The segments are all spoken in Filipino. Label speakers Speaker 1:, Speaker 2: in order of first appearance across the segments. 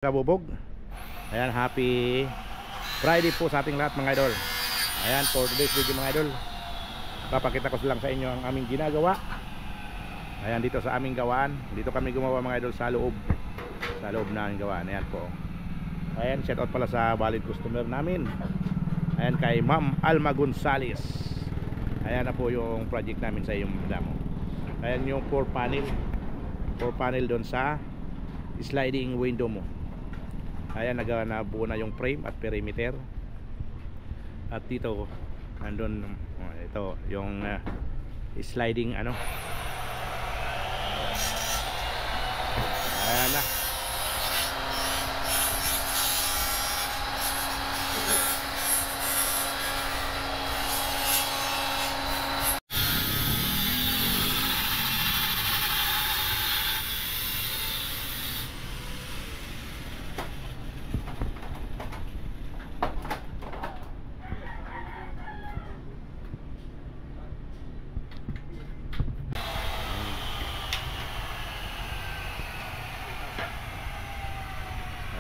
Speaker 1: Kabubog. Ayan, happy Friday po sa ating lahat mga idol. Ayan, for today's video mga idol, papakita ko lang sa inyo ang aming ginagawa. Ayan, dito sa aming gawaan. Dito kami gumawa mga idol sa loob na aming gawaan. Ayan po. Ayan, shout out pala sa valid customer namin. Ayan, kay Ma'am Alma Gonzales. Ayan na po yung project namin sa iyong damo. Ayan yung 4 panel doon sa sliding window mo. Ayan, nabuo na yung frame at perimeter. At dito nandun, ito yung sliding ano. Ayan na.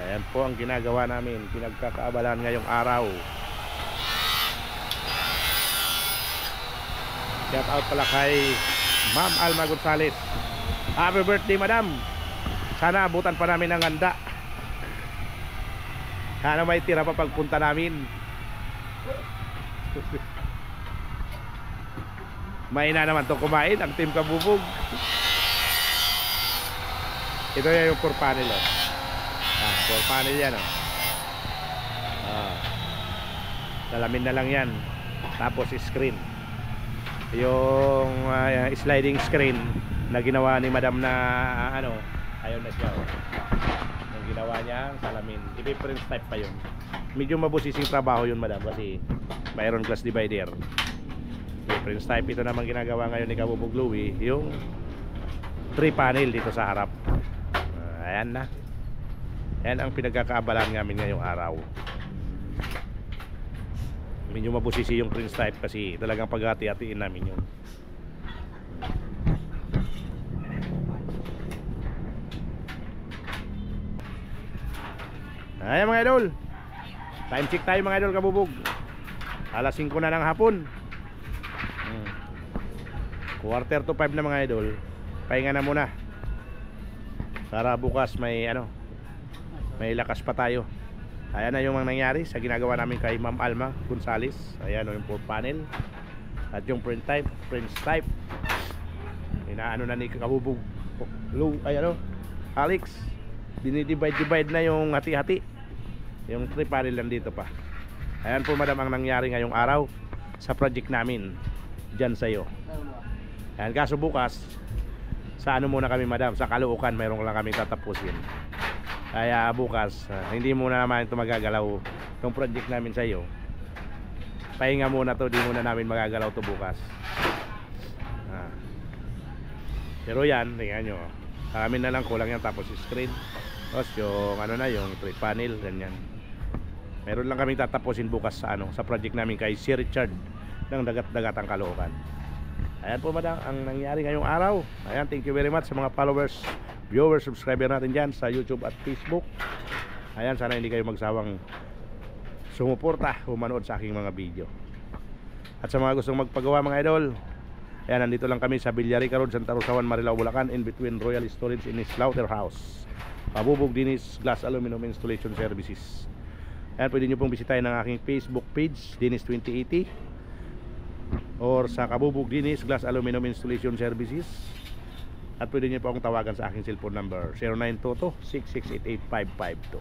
Speaker 1: Ayan po ang ginagawa namin, pinagkakaabalan ngayong araw. Shout out pala kay Ma'am Alma Gonzales. Happy birthday madam. Sana abutan pa namin ang handa. Sana may tira pa pagpunta namin. Mahina naman itong kumain ang Team Kabubog. Ito yung 4 panel 4 panel yan salamin na lang yan. Tapos screen, yung sliding screen na ginawa ni madam na ano, ayun na siya yung ginawa niya salamin. I-print type pa yun. Medyo mabusising trabaho yun madam kasi mayroon glass divider. I-print type. Ito naman ginagawa ngayon ni Kabubog Louie, yung 3 panel dito sa harap. Ayan na. Yan ang pinagkakaabalan namin ngayong araw. Medyo mabusisi yung print type kasi talagang paghati-hatiin namin yun. Ayan mga idol, time check tayo mga idol Kabubog. Alas 5 na ng hapon. 4:45 na mga idol. Pahinga na muna para bukas may lakas pa tayo. Ayan na yung mga nangyari sa ginagawa namin kay Ma'am Alma Gonzales. Ayan yung 4 panel at yung print type inaano na ni Kabubog Alex. Dinidivide na yung hati-hati. Yung 3 panel lang dito pa. Ayan po madam ang nangyari ngayong araw sa project namin dyan sa iyo. Ayan, kaso bukas sa ano muna kami madam, sa Caloocan mayroon lang kami tatapusin. Kaya bukas hindi muna naman ito magagalaw itong project namin sa iyo. Pahinga muna to, di muna namin magagalaw to bukas. Pero yan, tingnan nyo, amin na lang kulang yan. Tapos screen, tapos yung yung 3 panel, ganyan. Meron lang kami tatapusin bukas sa sa project namin kay Sir Richard ng Dagat-Dagatang Caloocan. Ayan po madam ang nangyari ngayong araw. Ayan, thank you very much sa mga followers, viewers, subscriber natin dyan sa YouTube at Facebook. Ayan, sana hindi kayo magsawang sumuporta o manood sa aking mga video. At sa mga gustong magpagawa mga idol, ayan, nandito lang kami sa Villarica Road, Santa Rosawan, Marilao, Bulacan, in between Royal Storage and Slaughterhouse. Kabubog Dinis Glass Aluminum Installation Services. Ayan, pwede nyo pong bisitahin ang aking Facebook page, Dinis 2080, or sa Kabubog Dinis Glass Aluminum Installation Services. At pwede nyo po akong tawagan sa aking cellphone number 0922-6688552.